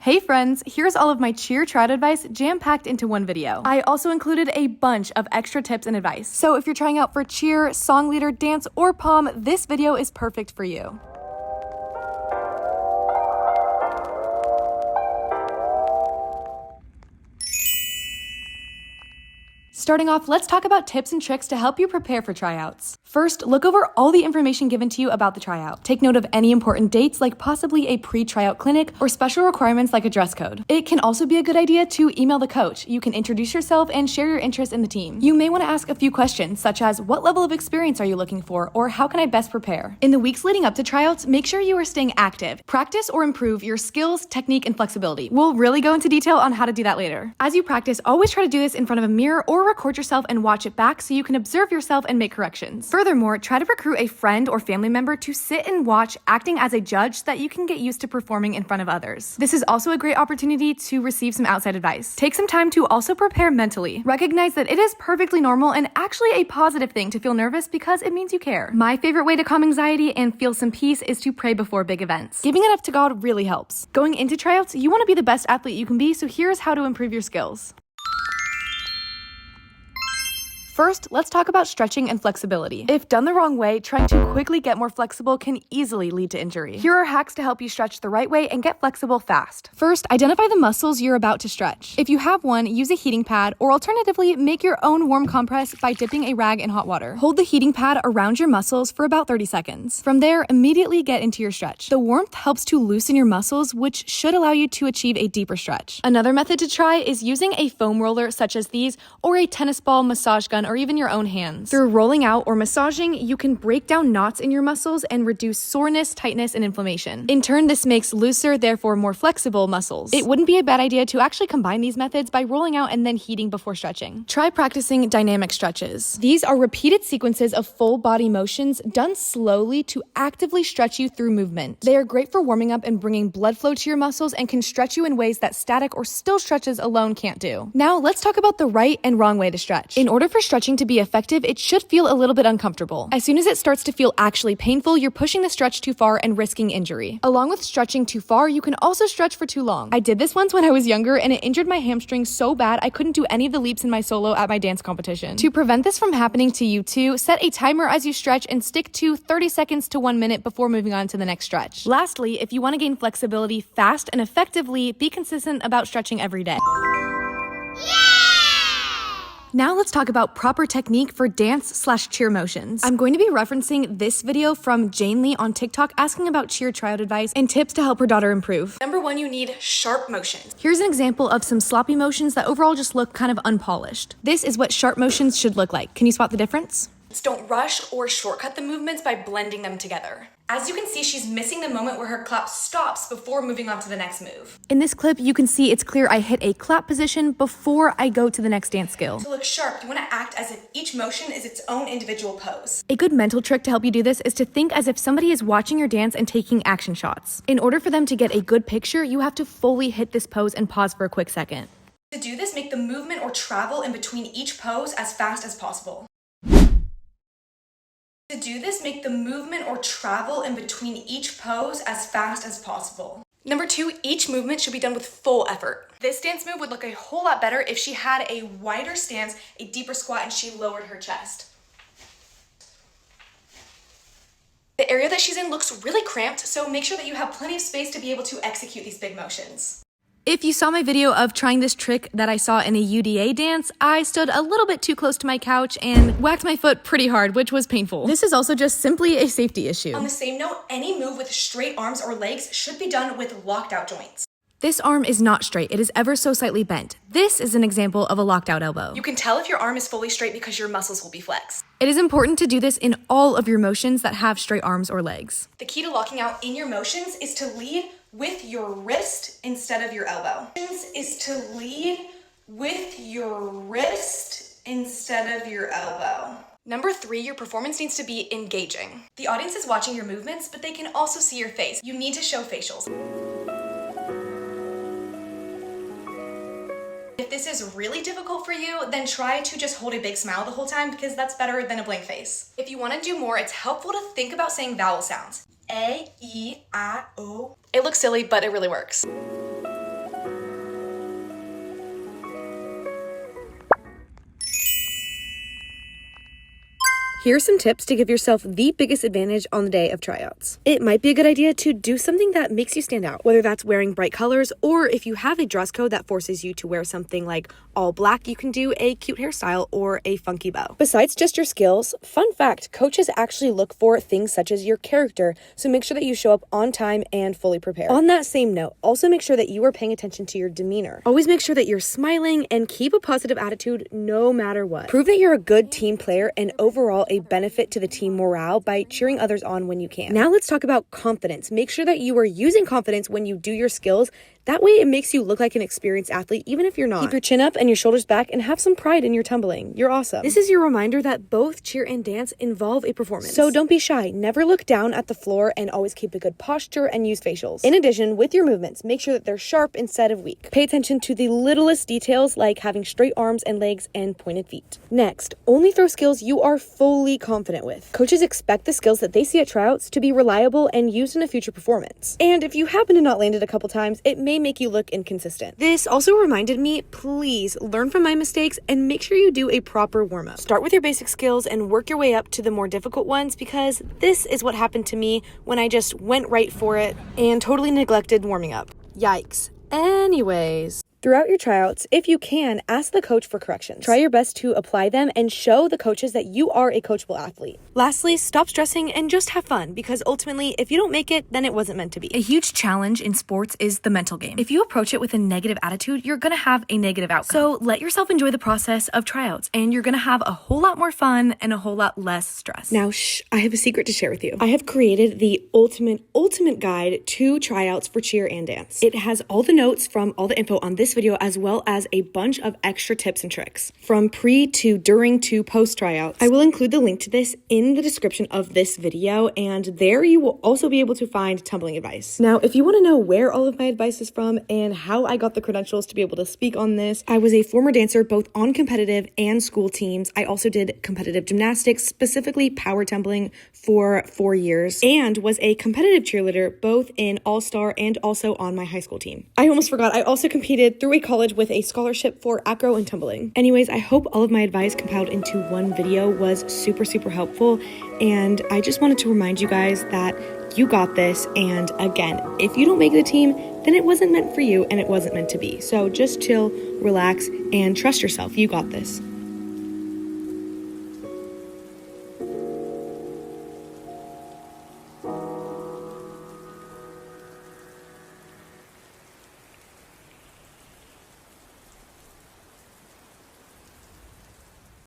Hey friends, here's all of my cheer tryout advice jam-packed into one video. I also included a bunch of extra tips and advice. So if you're trying out for cheer, song leader, dance, or pom, this video is perfect for you. Starting off, let's talk about tips and tricks to help you prepare for tryouts. First, look over all the information given to you about the tryout. Take note of any important dates, like possibly a pre-tryout clinic or special requirements like a dress code. It can also be a good idea to email the coach. You can introduce yourself and share your interest in the team. You may want to ask a few questions, such as what level of experience are you looking for, or how can I best prepare? In the weeks leading up to tryouts, make sure you are staying active. Practice or improve your skills, technique, and flexibility. We'll really go into detail on how to do that later. As you practice, always try to do this in front of a mirror or record yourself and watch it back so you can observe yourself and make corrections. Furthermore, try to recruit a friend or family member to sit and watch, acting as a judge so that you can get used to performing in front of others. This is also a great opportunity to receive some outside advice. Take some time to also prepare mentally. Recognize that it is perfectly normal and actually a positive thing to feel nervous because it means you care. My favorite way to calm anxiety and feel some peace is to pray before big events. Giving it up to God really helps. Going into tryouts, you want to be the best athlete you can be, so here's how to improve your skills. First, let's talk about stretching and flexibility. If done the wrong way, trying to quickly get more flexible can easily lead to injury. Here are hacks to help you stretch the right way and get flexible fast. First, identify the muscles you're about to stretch. If you have one, use a heating pad, or alternatively, make your own warm compress by dipping a rag in hot water. Hold the heating pad around your muscles for about 30 seconds. From there, immediately get into your stretch. The warmth helps to loosen your muscles, which should allow you to achieve a deeper stretch. Another method to try is using a foam roller such as these, or a tennis ball, massage gun, or even your own hands. Through rolling out or massaging, you can break down knots in your muscles and reduce soreness, tightness, and inflammation. In turn, this makes looser, therefore more flexible muscles. It wouldn't be a bad idea to actually combine these methods by rolling out and then heating before stretching. Try practicing dynamic stretches. These are repeated sequences of full body motions done slowly to actively stretch you through movement. They are great for warming up and bringing blood flow to your muscles and can stretch you in ways that static or still stretches alone can't do. Now, let's talk about the right and wrong way to stretch. In order for stretching to be effective, it should feel a little bit uncomfortable. As soon as it starts to feel actually painful, you're pushing the stretch too far and risking injury. Along with stretching too far, you can also stretch for too long. I did this once when I was younger and it injured my hamstring so bad I couldn't do any of the leaps in my solo at my dance competition. To prevent this from happening to you too, set a timer as you stretch and stick to 30 seconds to 1 minute before moving on to the next stretch. Lastly, if you want to gain flexibility fast and effectively, be consistent about stretching every day. Now let's talk about proper technique for dance/cheer motions. I'm going to be referencing this video from Jane Lee on TikTok asking about cheer tryout advice and tips to help her daughter improve. Number 1, you need sharp motions. Here's an example of some sloppy motions that overall just look kind of unpolished. This is what sharp motions should look like. Can you spot the difference? Don't rush or shortcut the movements by blending them together. As you can see, she's missing the moment where her clap stops before moving on to the next move. In this clip, you can see it's clear I hit a clap position before I go to the next dance skill. To look sharp, you want to act as if each motion is its own individual pose. A good mental trick to help you do this is to think as if somebody is watching your dance and taking action shots. In order for them to get a good picture, you have to fully hit this pose and pause for a quick second. To do this, make the movement or travel in between each pose as fast as possible. To do this, make the movement or travel in between each pose as fast as possible. Number 2, each movement should be done with full effort. This dance move would look a whole lot better if she had a wider stance, a deeper squat, and she lowered her chest. The area that she's in looks really cramped, so make sure that you have plenty of space to be able to execute these big motions. If you saw my video of trying this trick that I saw in a UDA dance, I stood a little bit too close to my couch and whacked my foot pretty hard, which was painful. This is also just simply a safety issue. On the same note, any move with straight arms or legs should be done with locked out joints. This arm is not straight, it is ever so slightly bent. This is an example of a locked out elbow. You can tell if your arm is fully straight because your muscles will be flexed. It is important to do this in all of your motions that have straight arms or legs. The key to locking out in your motions is to lead with your wrist instead of your elbow. Is to lead with your wrist instead of your elbow. Number 3, your performance needs to be engaging. The audience is watching your movements, but they can also see your face. You need to show facials. If this is really difficult for you, then try to just hold a big smile the whole time because that's better than a blank face. If you want to do more, it's helpful to think about saying vowel sounds. A, E, I, O. It looks silly, but it really works. Here are some tips to give yourself the biggest advantage on the day of tryouts. It might be a good idea to do something that makes you stand out, whether that's wearing bright colors, or if you have a dress code that forces you to wear something like all black, you can do a cute hairstyle or a funky bow. Besides just your skills, fun fact, coaches actually look for things such as your character, so make sure that you show up on time and fully prepared. On that same note, also make sure that you are paying attention to your demeanor. Always make sure that you're smiling and keep a positive attitude no matter what. Prove that you're a good team player and overall a benefit to the team morale by cheering others on when you can. Now let's talk about confidence. Make sure that you are using confidence when you do your skills. That way it makes you look like an experienced athlete, even if you're not. Keep your chin up and your shoulders back and have some pride in your tumbling. You're awesome. This is your reminder that both cheer and dance involve a performance. So don't be shy. Never look down at the floor and always keep a good posture and use facials. In addition, with your movements, make sure that they're sharp instead of weak. Pay attention to the littlest details like having straight arms and legs and pointed feet. Next, only throw skills you are fully confident with. Coaches expect the skills that they see at tryouts to be reliable and used in a future performance. And if you happen to not land it a couple times, it may make you look inconsistent. This also reminded me, please learn from my mistakes and make sure you do a proper warm-up. Start with your basic skills and work your way up to the more difficult ones, because this is what happened to me when I just went right for it and totally neglected warming up. Yikes. Anyways, throughout your tryouts, if you can, ask the coach for corrections. Try your best to apply them and show the coaches that you are a coachable athlete. Lastly, stop stressing and just have fun, because ultimately, if you don't make it, then it wasn't meant to be. A huge challenge in sports is the mental game. If you approach it with a negative attitude, you're gonna have a negative outcome. So let yourself enjoy the process of tryouts, and you're gonna have a whole lot more fun and a whole lot less stress. Now, I have a secret to share with you. I have created the ultimate guide to tryouts for cheer and dance. It has all the notes from all the info on this video, as well as a bunch of extra tips and tricks from pre to during to post tryouts. I will include the link to this in the description of this video, and there you will also be able to find tumbling advice. Now, if you want to know where all of my advice is from and how I got the credentials to be able to speak on this, I was a former dancer both on competitive and school teams. I also did competitive gymnastics, specifically power tumbling, for 4 years, and was a competitive cheerleader both in All-Star and also on my high school team. I almost forgot, I also competed through a college with a scholarship for acro and tumbling. Anyways, I hope all of my advice compiled into one video was super helpful, and I just wanted to remind you guys that you got this, and again, if you don't make the team, then it wasn't meant for you and it wasn't meant to be. So just chill, relax, and trust yourself. You got this.